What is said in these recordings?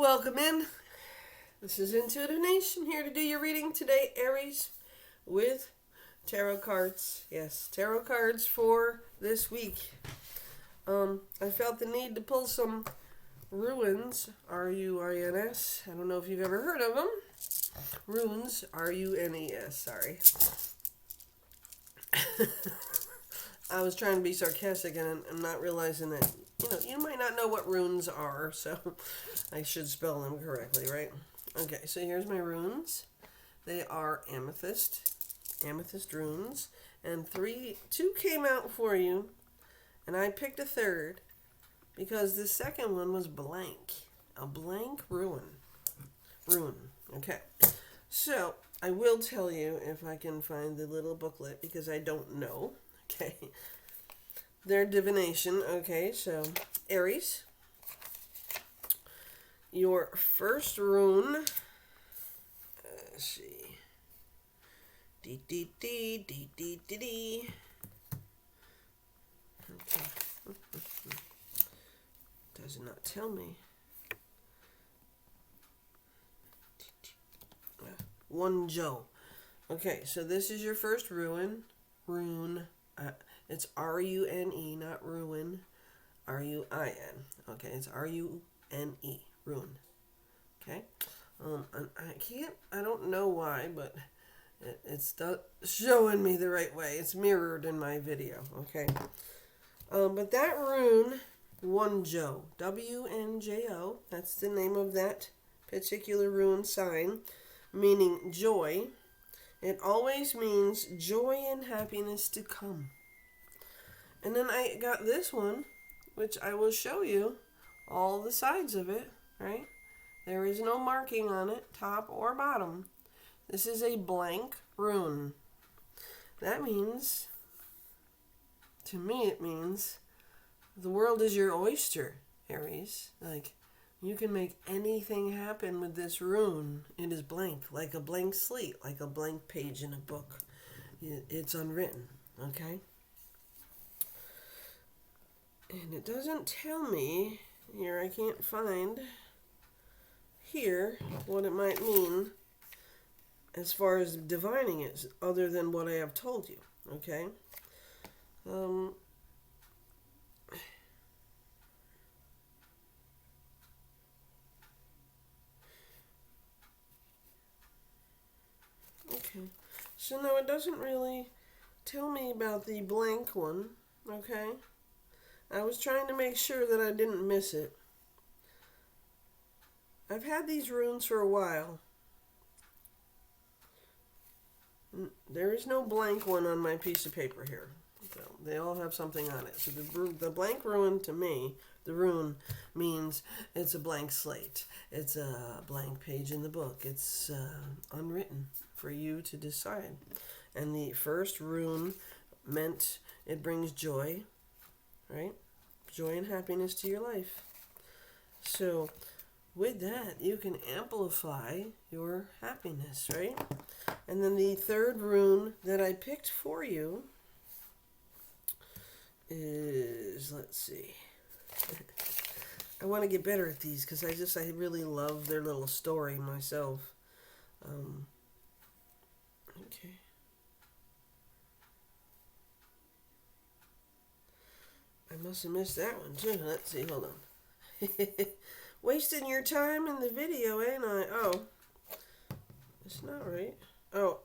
Welcome in. This is Intuitive Nation here to do your reading today, Aries, with tarot cards. Yes, tarot cards for this week. I felt the need to pull some runes, R-U-I-N-S. I don't know if you've ever heard of them. Runes, R-U-N-E-S, sorry. I was trying to be sarcastic and I'm not realizing that, you might not know what runes are, so I should spell them correctly, right? Okay, so here's my runes. They are amethyst runes, and two came out for you, and I picked a third because the second one was blank, a blank rune. Okay, so I will tell you if I can find the little booklet because I don't know. Okay, their divination. Okay, so Aries, your first rune. Let's see. D. Okay. Does not tell me. One Joe. Okay, so this is your first rune. It's R-U-N-E, not ruin. R-U-I-N. Okay, it's R-U-N-E. Rune. Okay. I don't know why, but it's showing me the right way. It's mirrored in my video. Okay. But that rune, Wonjo, W-N-J-O, that's the name of that particular rune sign, meaning joy. It always means joy and happiness to come. And then I got this one, which I will show you all the sides of it, right? There is no marking on it, top or bottom. This is a blank rune. That means, to me it means, the world is your oyster, Aries. Like, you can make anything happen with this rune. It is blank, like a blank slate, like a blank page in a book. It's unwritten, okay? And it doesn't tell me, here I can't find, here, what it might mean as far as divining it, other than what I have told you, okay? Okay, so no, it doesn't really tell me about the blank one, okay? I was trying to make sure that I didn't miss it. I've had these runes for a while. There is no blank one on my piece of paper here. So they all have something on it. So the blank rune, to me, the rune means it's a blank slate. It's a blank page in the book. It's unwritten for you to decide. And the first rune meant it brings joy, right? Joy and happiness to your life. So with that, you can amplify your happiness, right? And then the third rune that I picked for you is, let's see. I want to get better at these because I really love their little story myself. Okay. I must have missed that one too. Let's see, hold on. Wasting your time in the video, ain't I? Oh, it's not right. Oh,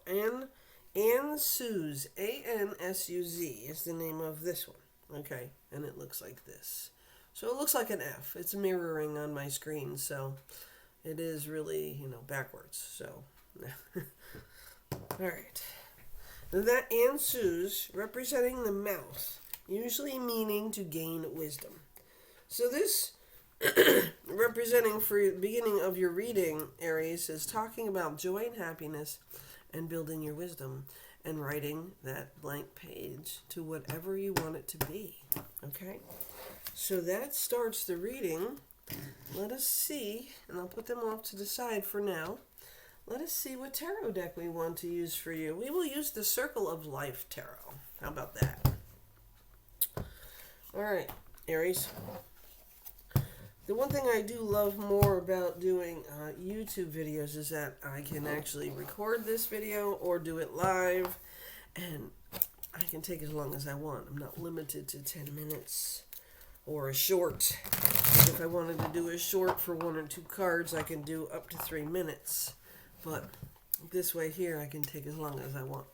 Ansuz, A-N-S-U-Z is the name of this one. Okay, and it looks like this. So it looks like an F. It's mirroring on my screen, so it is really, backwards. So, all right. That Ansuz, representing the mouth, usually meaning to gain wisdom. So this representing for the beginning of your reading, Aries, is talking about joy and happiness and building your wisdom and writing that blank page to whatever you want it to be. Okay? So that starts the reading. Let us see, and I'll put them off to the side for now. Let us see what tarot deck we want to use for you. We will use the Circle of Life Tarot. How about that? All right, Aries. The one thing I do love more about doing YouTube videos is that I can actually record this video or do it live, and I can take as long as I want. I'm not limited to 10 minutes or a short. If I wanted to do a short for 1 or 2 cards, I can do up to 3 minutes. But this way here, I can take as long as I want.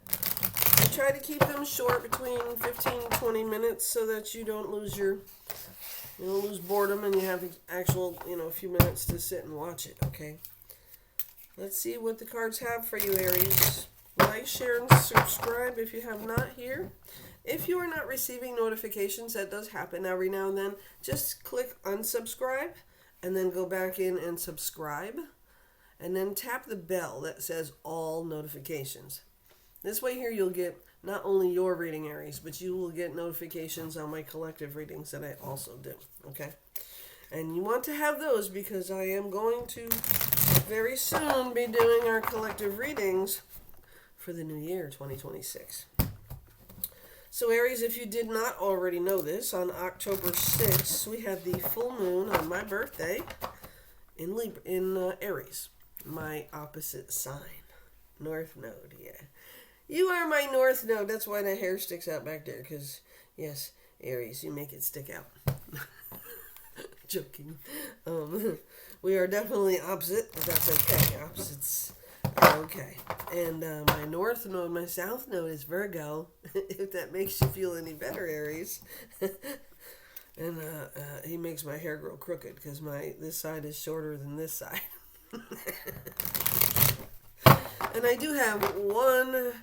I try to keep them short, between 15 and 20 minutes, so that you don't lose boredom and you have actual, a few minutes to sit and watch it, okay? Let's see what the cards have for you, Aries. Like, share, and subscribe if you have not here. If you are not receiving notifications, that does happen every now and then, just click unsubscribe and then go back in and subscribe. And then tap the bell that says all notifications. This way here you'll get not only your reading, Aries, but you will get notifications on my collective readings that I also do, okay? And you want to have those because I am going to very soon be doing our collective readings for the new year, 2026. So Aries, if you did not already know this, on October 6th, we have the full moon on my birthday in Aries, my opposite sign, North Node, yeah. You are my North Node. That's why the hair sticks out back there. Because, yes, Aries, you make it stick out. Joking. We are definitely opposite, but that's okay. Opposites are okay. And my North Node, my South Node is Virgo. If that makes you feel any better, Aries. And he makes my hair grow crooked because this side is shorter than this side. And I do have one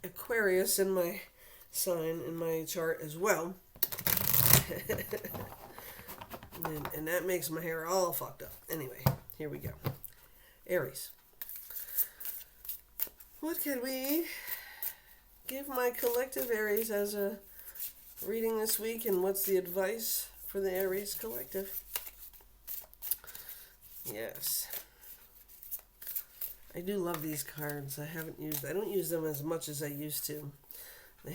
Aquarius in my sign, in my chart as well. and that makes my hair all fucked up. Anyway, here we go. Aries. What can we give my collective Aries as a reading this week, and what's the advice for the Aries collective? Yes. I do love these cards. I don't use them as much as I used to. They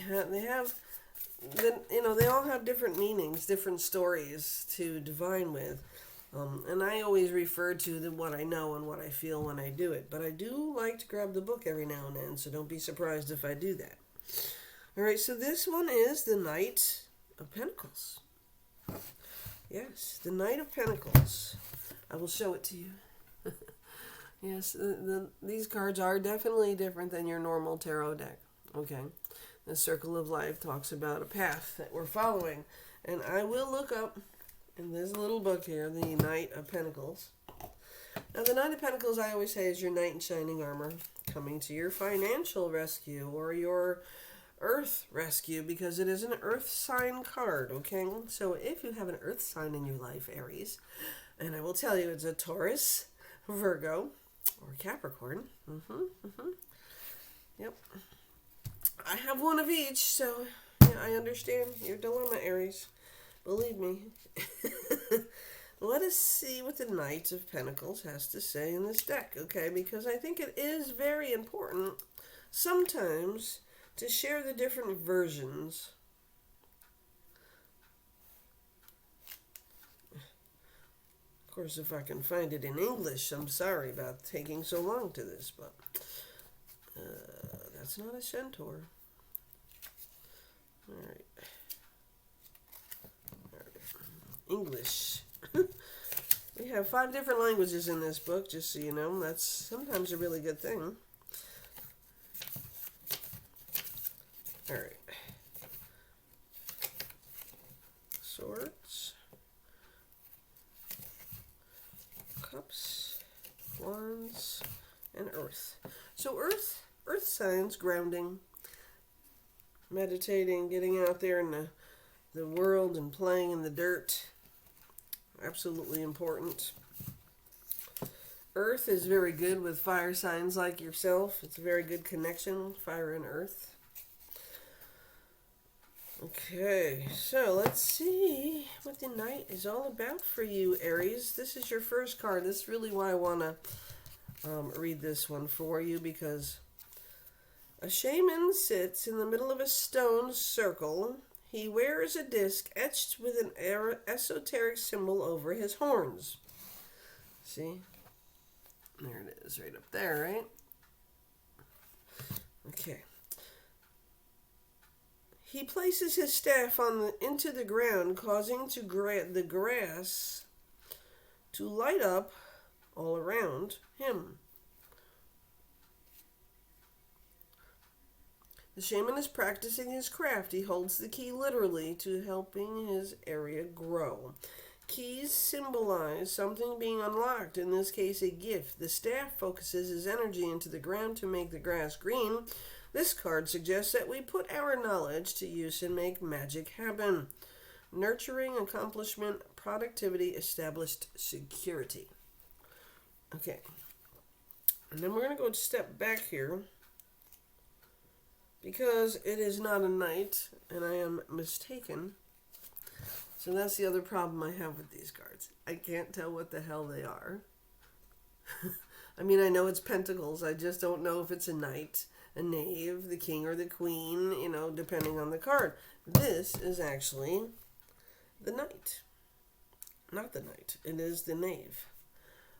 all have different meanings, different stories to divine with. And I always refer to what I know and what I feel when I do it. But I do like to grab the book every now and then, so don't be surprised if I do that. Alright, so this one is the Knight of Pentacles. Yes, the Knight of Pentacles. I will show it to you. Yes, these cards are definitely different than your normal tarot deck. Okay, the Circle of Life talks about a path that we're following. And I will look up in this little book here, the Knight of Pentacles. Now, the Knight of Pentacles, I always say, is your knight in shining armor, coming to your financial rescue or your earth rescue, because it is an earth sign card, okay? So if you have an earth sign in your life, Aries, and I will tell you it's a Taurus, Virgo, or Capricorn. Yep. I have one of each, so yeah, I understand your dilemma, Aries. Believe me. Let us see what the Knight of Pentacles has to say in this deck, okay? Because I think it is very important sometimes to share the different versions. Of course, if I can find it in English, I'm sorry about taking so long to this, but that's not a centaur. All right. English. We have 5 different languages in this book, just so you know. That's sometimes a really good thing. All right. Swords. Cups. Wands. And earth. So earth signs, grounding, meditating, getting out there in the world and playing in the dirt. Absolutely important. Earth is very good with fire signs like yourself. It's a very good connection, fire and earth. Okay, so let's see what the Knight is all about for you, Aries. This is your first card. This is really why I want to read this one for you, because a shaman sits in the middle of a stone circle. he wears a disc etched with an esoteric symbol over his horns. See? There it is, right up there, right? Okay. He places his staff into the ground, causing the grass to light up all around him. The shaman is practicing his craft. He holds the key literally to helping his area grow. Keys symbolize something being unlocked, in this case a gift. The staff focuses his energy into the ground to make the grass green. This card suggests that we put our knowledge to use and make magic happen. Nurturing, accomplishment, productivity, established security. Okay. And then we're going to go a step back here, because it is not a knight, and I am mistaken. So that's the other problem I have with these cards. I can't tell what the hell they are. I mean, I know it's pentacles. I just don't know if it's a knight, a knave, the king, or the queen, depending on the card. This is actually the knight. Not the knight. It is the knave.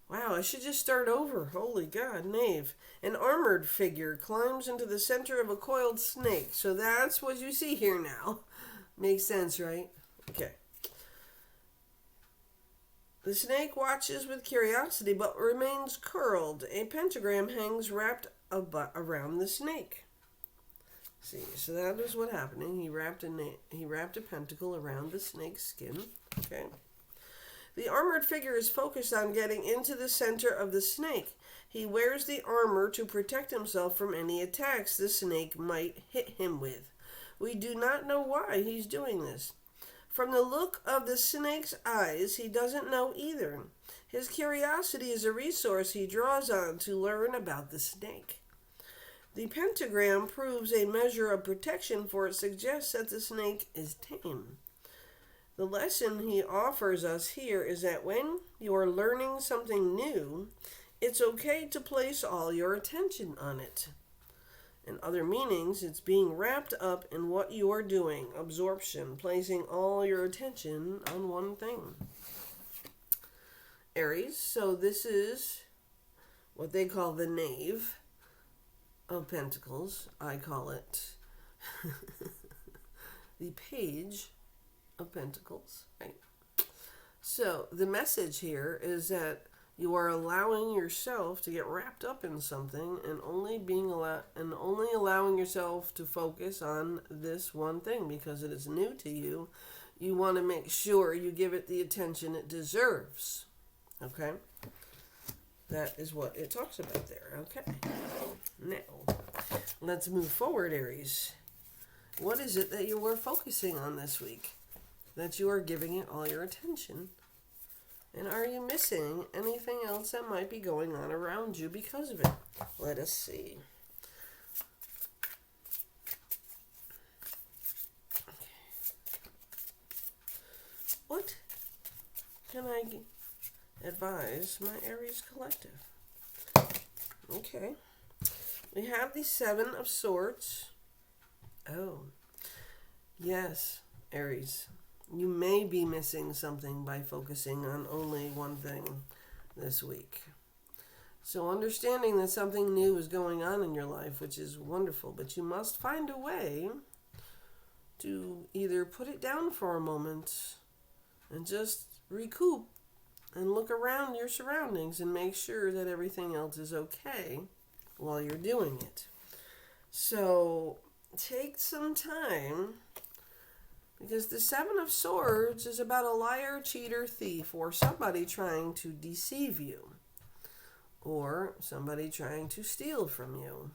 Wow, I should just start over. Holy God, knave. An armored figure climbs into the center of a coiled snake. So that's what you see here now. Makes sense, right? Okay. The snake watches with curiosity but remains curled. A pentagram hangs wrapped around the snake. See, so that is what happening. He wrapped a pentacle around the snake's skin. Okay. The armored figure is focused on getting into the center of the snake. He wears the armor to protect himself from any attacks the snake might hit him with. We do not know why he's doing this. From the look of the snake's eyes, he doesn't know either. His curiosity is a resource he draws on to learn about the snake. The pentagram proves a measure of protection, for it suggests that the snake is tame. The lesson he offers us here is that when you are learning something new, it's okay to place all your attention on it. In other meanings, it's being wrapped up in what you are doing, absorption, placing all your attention on one thing. Aries, so this is what they call the Knave of Pentacles. I call it the Page of Pentacles, right? So the message here is that you are allowing yourself to get wrapped up in something and only allowing yourself to focus on this one thing because it is new to you. You want to make sure you give it the attention it deserves. Okay? That is what it talks about there. Okay. Now, let's move forward, Aries. What is it that you are focusing on this week? That you are giving it all your attention? And are you missing anything else that might be going on around you because of it? Let us see. Okay. What can I advise my Aries collective? Okay. We have the Seven of Swords. Oh. Yes, Aries. You may be missing something by focusing on only one thing this week. So understanding that something new is going on in your life, which is wonderful, but you must find a way to either put it down for a moment and just recoup and look around your surroundings and make sure that everything else is okay while you're doing it. So take some time, because the Seven of Swords is about a liar, cheater, thief, or somebody trying to deceive you, or somebody trying to steal from you.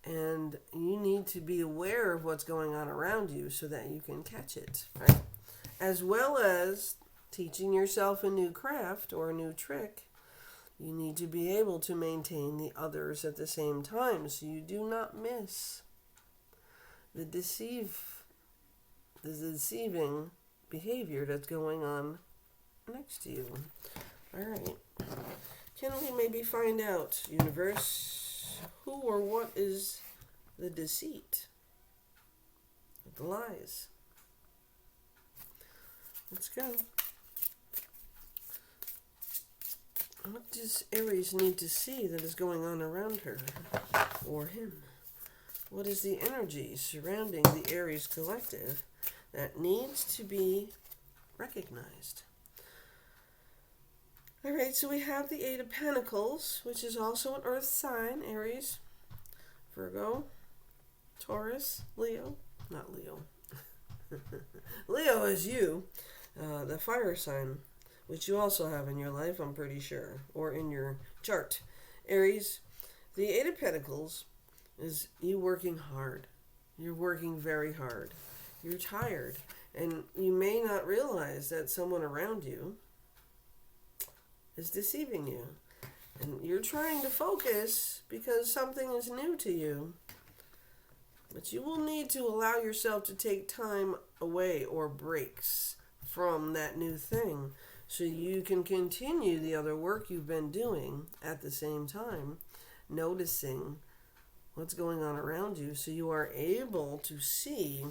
And you need to be aware of what's going on around you so that you can catch it, right? As well as teaching yourself a new craft or a new trick, you need to be able to maintain the others at the same time so you do not miss the deceiving behavior that's going on next to you. All right. Can we maybe find out, universe, who or what is the deceit? the lies. Let's go. What does Aries need to see that is going on around her or him? What is the energy surrounding the Aries collective that needs to be recognized? All right, so we have the Eight of Pentacles, which is also an earth sign, Aries, Virgo, Taurus, Leo, not Leo. Leo is you, the fire sign, which you also have in your life, I'm pretty sure, or in your chart. Aries, the Eight of Pentacles is you working hard. You're working very hard. You're tired, and you may not realize that someone around you is deceiving you. And you're trying to focus because something is new to you. But you will need to allow yourself to take time away or breaks from that new thing so you can continue the other work you've been doing at the same time, noticing what's going on around you so you are able to see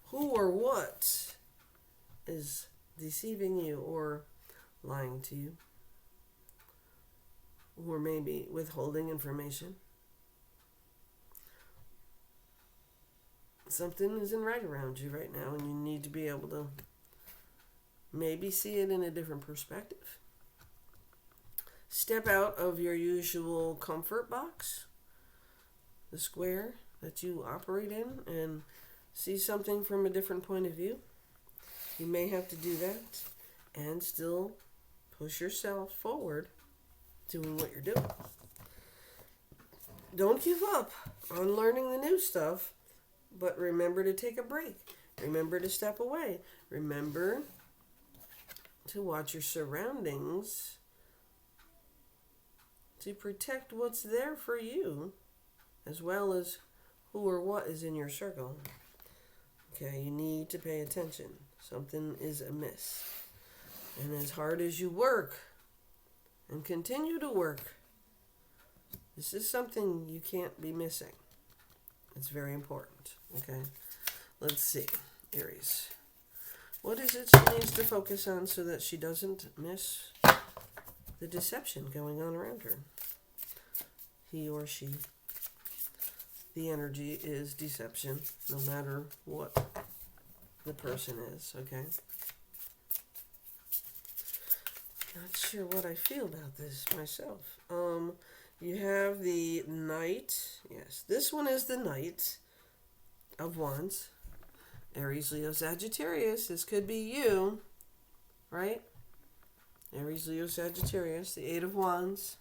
who or what is deceiving you or lying to you, or maybe withholding information. Something isn't right around you right now, and you need to be able to maybe see it in a different perspective. Step out of your usual comfort box, the square that you operate in, and see something from a different point of view. You may have to do that and still push yourself forward doing what you're doing. Don't give up on learning the new stuff, but remember to take a break. Remember to step away. Remember to watch your surroundings to protect what's there for you, as well as who or what is in your circle. Okay, you need to pay attention. Something is amiss. And as hard as you work and continue to work, this is something you can't be missing. It's very important. Okay, let's see. Aries. What is it she needs to focus on so that she doesn't miss the deception going on around her? He or she. The energy is deception, no matter what the person is, okay? Not sure what I feel about this myself. You have the Knight. Yes, this one is the Knight of Wands. Aries, Leo, Sagittarius. This could be you, right? Aries, Leo, Sagittarius. The Eight of Wands.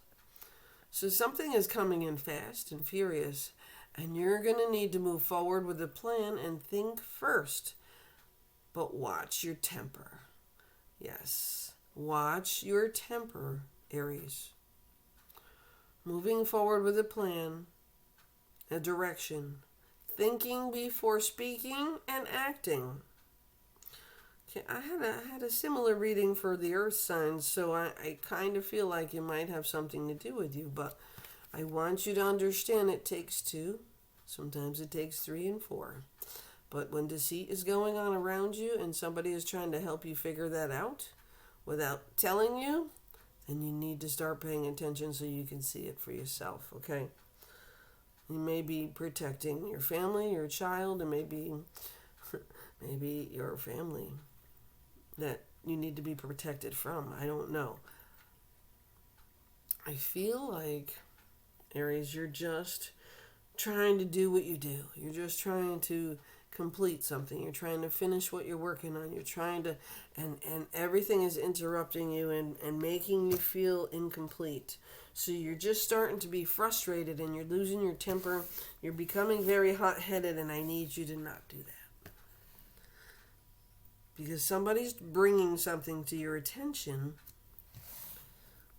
So something is coming in fast and furious, and you're going to need to move forward with a plan and think first. But watch your temper. Yes, watch your temper, Aries. Moving forward with a plan, a direction, thinking before speaking and acting. Okay, I had a similar reading for the earth signs, so I kind of feel like it might have something to do with you, but I want you to understand it takes two. Sometimes it takes 3 and 4. But when deceit is going on around you and somebody is trying to help you figure that out without telling you, then you need to start paying attention so you can see it for yourself, okay? You may be protecting your family, your child, and maybe your family that you need to be protected from. I don't know. I feel like, Aries, you're just trying to do what you do. You're just trying to complete something. You're trying to finish what you're working on. You're trying to, and everything is interrupting you and making you feel incomplete. So you're just starting to be frustrated and you're losing your temper. You're becoming very hot-headed, and I need you to not do that. Because somebody's bringing something to your attention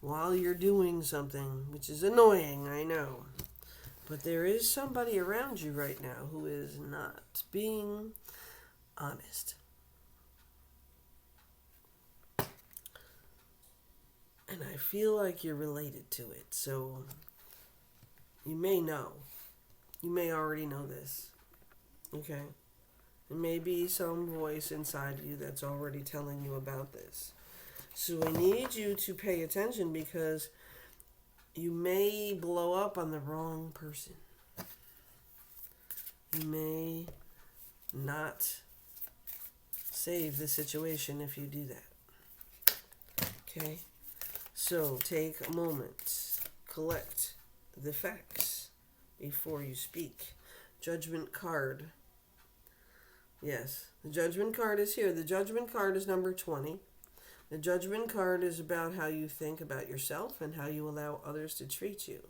while you're doing something, which is annoying, I know. But there is somebody around you right now who is not being honest. And I feel like you're related to it. So you may know. You may already know this. Okay? It may be some voice inside you that's already telling you about this. So I need you to pay attention because you may blow up on the wrong person. You may not save the situation if you do that. Okay? So take a moment. Collect the facts before you speak. Judgment card. Yes, the judgment card is here. The judgment card is number 20. The judgment card is about how you think about yourself and how you allow others to treat you.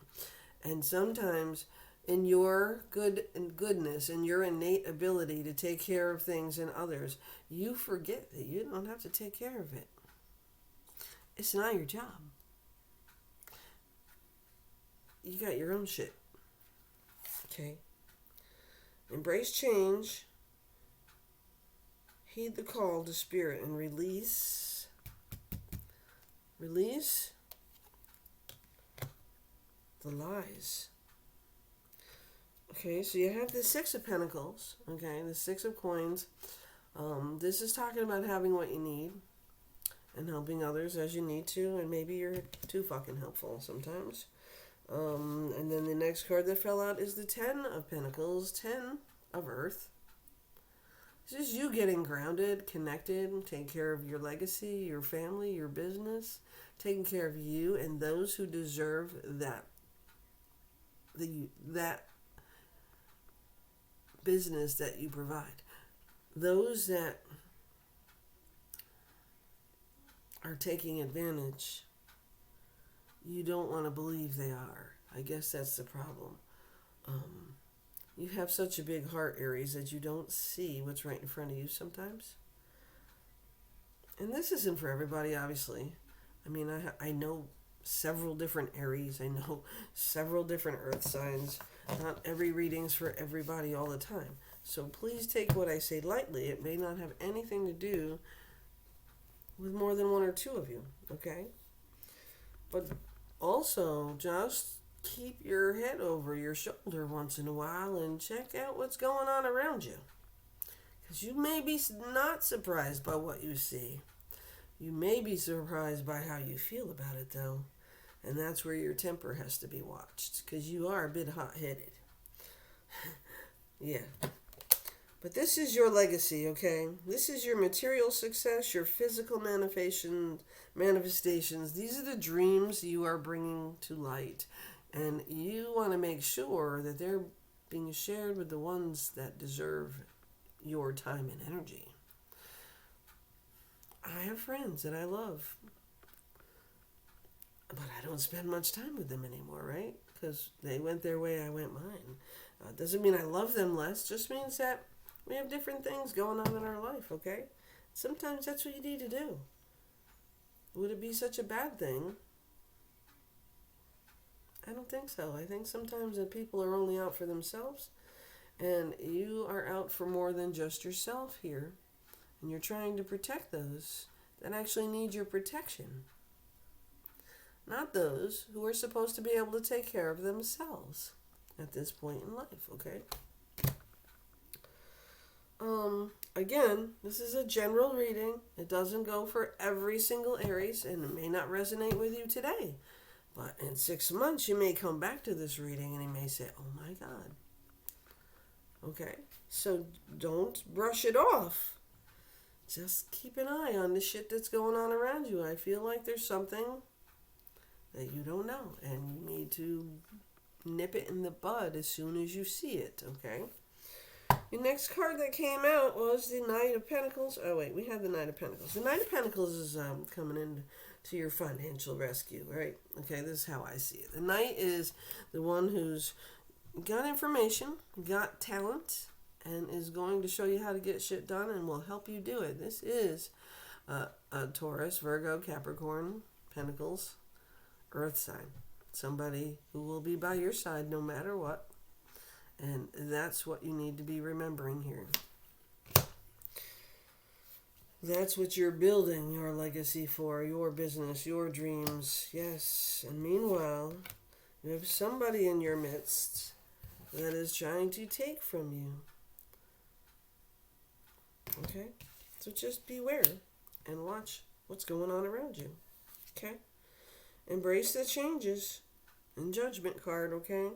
And sometimes in your goodness and your innate ability to take care of things in others, you forget that you don't have to take care of it. It's not your job. You got your own shit. Okay? Embrace change. Heed the call to spirit and release the lies. Okay, so you have the Six of Pentacles, okay, the Six of Coins. This is talking about having what you need and helping others as you need to, and maybe you're too fucking helpful sometimes. And then the next card that fell out is the Ten of Pentacles, Ten of Earth. This is you getting grounded, connected, taking care of your legacy, your family, your business, taking care of you and those who deserve that business that you provide. Those that are taking advantage, you don't want to believe they are. I guess that's the problem. You have such a big heart, Aries, that you don't see what's right in front of you sometimes. And this isn't for everybody, obviously. I mean, I know several different Aries. I know several different earth signs. Not every reading's for everybody all the time. So please take what I say lightly. It may not have anything to do with more than one or two of you, okay? But also, just keep your head over your shoulder once in a while and check out what's going on around you. Because you may be not surprised by what you see. You may be surprised by how you feel about it, though. And that's where your temper has to be watched. Because you are a bit hot-headed. Yeah. But this is your legacy, okay? This is your material success, your physical manifestations. These are the dreams you are bringing to light. And you want to make sure that they're being shared with the ones that deserve your time and energy. I have friends that I love, but I don't spend much time with them anymore, right? Because they went their way, I went mine. Doesn't mean I love them less, just means that we have different things going on in our life, okay? Sometimes that's what you need to do. Would it be such a bad thing? I don't think so. I think sometimes that people are only out for themselves, and you are out for more than just yourself here, and you're trying to protect those that actually need your protection, not those who are supposed to be able to take care of themselves at this point in life, okay? Again, this is a general reading. It doesn't go for every single Aries, and it may not resonate with you today. But in 6 months, you may come back to this reading and you may say, oh my God. Okay? So don't brush it off. Just keep an eye on the shit that's going on around you. I feel like there's something that you don't know. And you need to nip it in the bud as soon as you see it. Okay? The next card that came out was the Knight of Pentacles. Oh, wait. We have the Knight of Pentacles. The Knight of Pentacles is coming in to your financial rescue, right? Okay, this is how I see it. The Knight is the one who's got information, got talent, and is going to show you how to get shit done and will help you do it. This is a Taurus, Virgo, Capricorn, Pentacles, Earth sign. Somebody who will be by your side no matter what. And that's what you need to be remembering here. That's what you're building your legacy for, your business, your dreams. Yes. And meanwhile, you have somebody in your midst that is trying to take from you. Okay? So just beware and watch what's going on around you. Okay? Embrace the changes. And Judgment card, okay?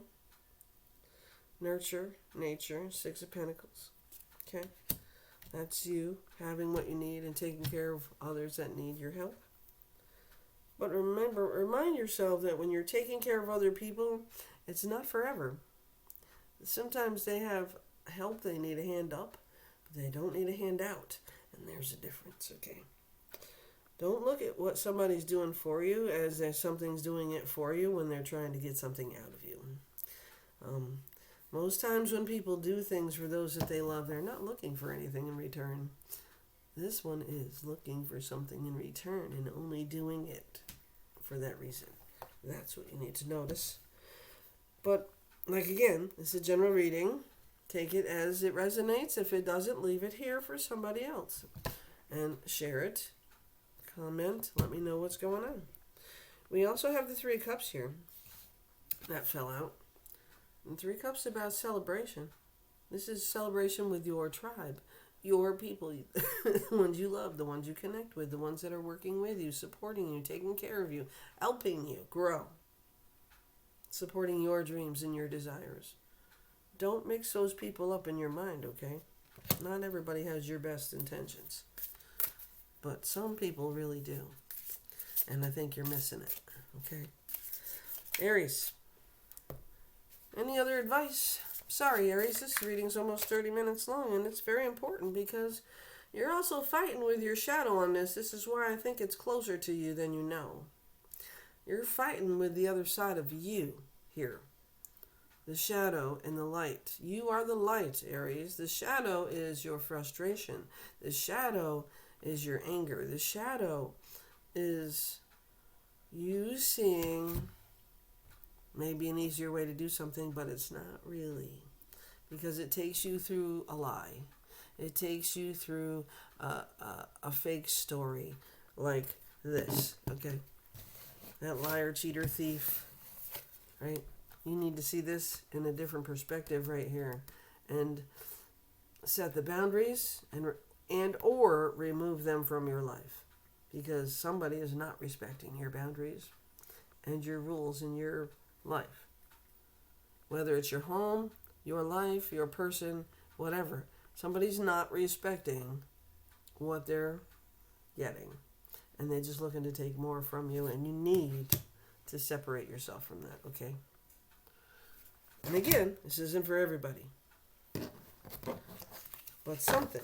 Nurture, nature, Six of Pentacles. Okay? That's you having what you need and taking care of others that need your help. But remember, remind yourself that when you're taking care of other people, it's not forever. Sometimes they have help, they need a hand up, but they don't need a hand out. And there's a difference, okay? Don't look at what somebody's doing for you as if something's doing it for you when they're trying to get something out of you. Most times when people do things for those that they love, they're not looking for anything in return. This one is looking for something in return and only doing it for that reason. That's what you need to notice. But, like again, it's a general reading. Take it as it resonates. If it doesn't, leave it here for somebody else. And share it. Comment. Let me know what's going on. We also have the Three of Cups here. That fell out. And Three Cups is about celebration. This is celebration with your tribe. Your people, the ones you love, the ones you connect with, the ones that are working with you, supporting you, taking care of you, helping you grow, supporting your dreams and your desires. Don't mix those people up in your mind, okay? Not everybody has your best intentions, but some people really do, and I think you're missing it, okay? Aries, any other advice? Sorry, Aries, this reading's almost 30 minutes long, and it's very important because you're also fighting with your shadow on this. This is why I think it's closer to you than you know. You're fighting with the other side of you here. The shadow and the light. You are the light, Aries. The shadow is your frustration. The shadow is your anger. The shadow is you seeing maybe an easier way to do something, but it's not really. Because it takes you through a lie. It takes you through a fake story like this, okay? That liar, cheater, thief, right? You need to see this in a different perspective right here. And set the boundaries and or remove them from your life. Because somebody is not respecting your boundaries and your rules in your life. Whether it's your home, your life, your person, whatever. Somebody's not respecting what they're getting. And they're just looking to take more from you. And you need to separate yourself from that, okay? And again, this isn't for everybody. But something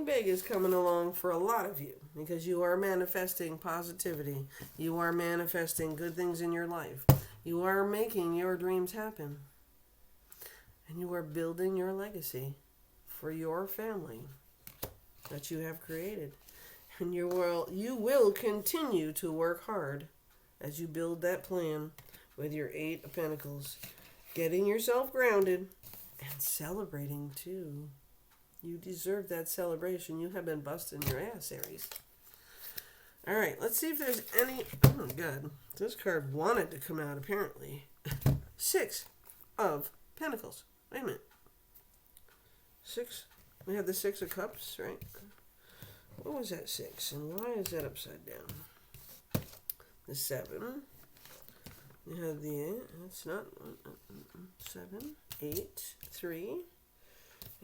big is coming along for a lot of you. Because you are manifesting positivity. You are manifesting good things in your life. You are making your dreams happen. And you are building your legacy for your family that you have created. And you will continue to work hard as you build that plan with your Eight of Pentacles. Getting yourself grounded and celebrating too. You deserve that celebration. You have been busting your ass, Aries. All right, let's see if there's any... Oh, God. This card wanted to come out, apparently. Six of Pentacles. Wait a minute. Six. We have the Six of Cups, right? What was that six? And why is that upside down? The seven. You have the... That's not... Seven. Eight. Three.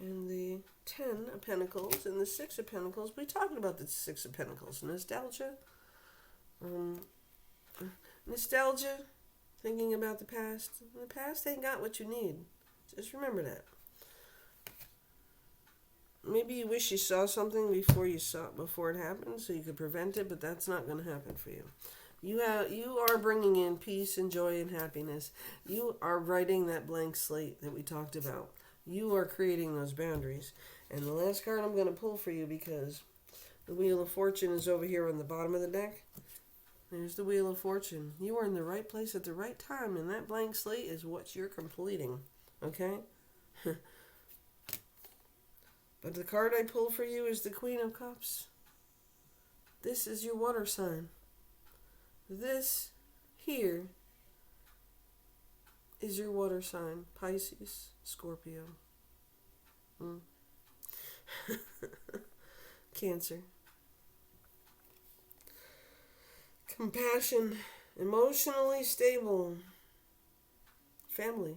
And the 10 of Pentacles and the Six of Pentacles. We talking about the Six of Pentacles. Nostalgia. Nostalgia. Thinking about the past. The past ain't got what you need. Just remember that. Maybe you wish you saw something before it happened, so you could prevent it, but that's not going to happen for you. You are bringing in peace and joy and happiness. You are writing that blank slate that we talked about. You are creating those boundaries. And the last card I'm going to pull for you, because the Wheel of Fortune is over here on the bottom of the deck. There's the Wheel of Fortune. You are in the right place at the right time, and that blank slate is what you're completing. Okay? But the card I pulled for you is the Queen of Cups. This is your water sign. This here is your water sign. Pisces, Scorpio. Cancer. Compassion. Emotionally stable. Family.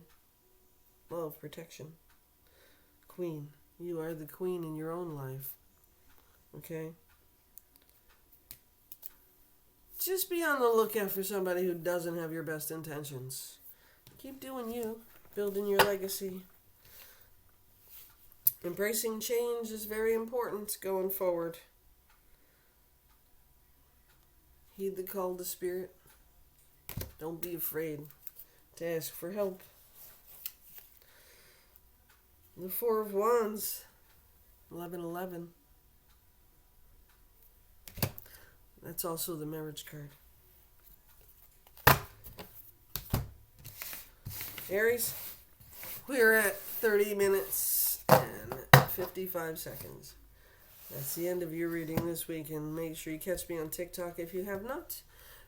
Love. Protection. Queen. You are the queen in your own life. Okay? Just be on the lookout for somebody who doesn't have your best intentions. Keep doing you. Building your legacy. Embracing change is very important going forward. Heed the call to spirit. Don't be afraid to ask for help. The Four of Wands. 1111. That's also the marriage card. Aries, we're at 30 minutes and 55 seconds. That's the end of your reading this week, and make sure you catch me on TikTok if you have not.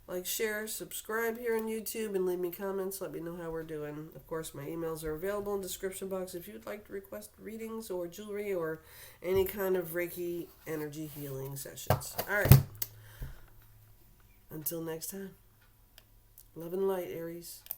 Like, share, subscribe here on YouTube, and leave me comments. Let me know how we're doing. Of course, my emails are available in the description box if you'd like to request readings or jewelry or any kind of Reiki energy healing sessions. All right. Until next time. Love and light, Aries.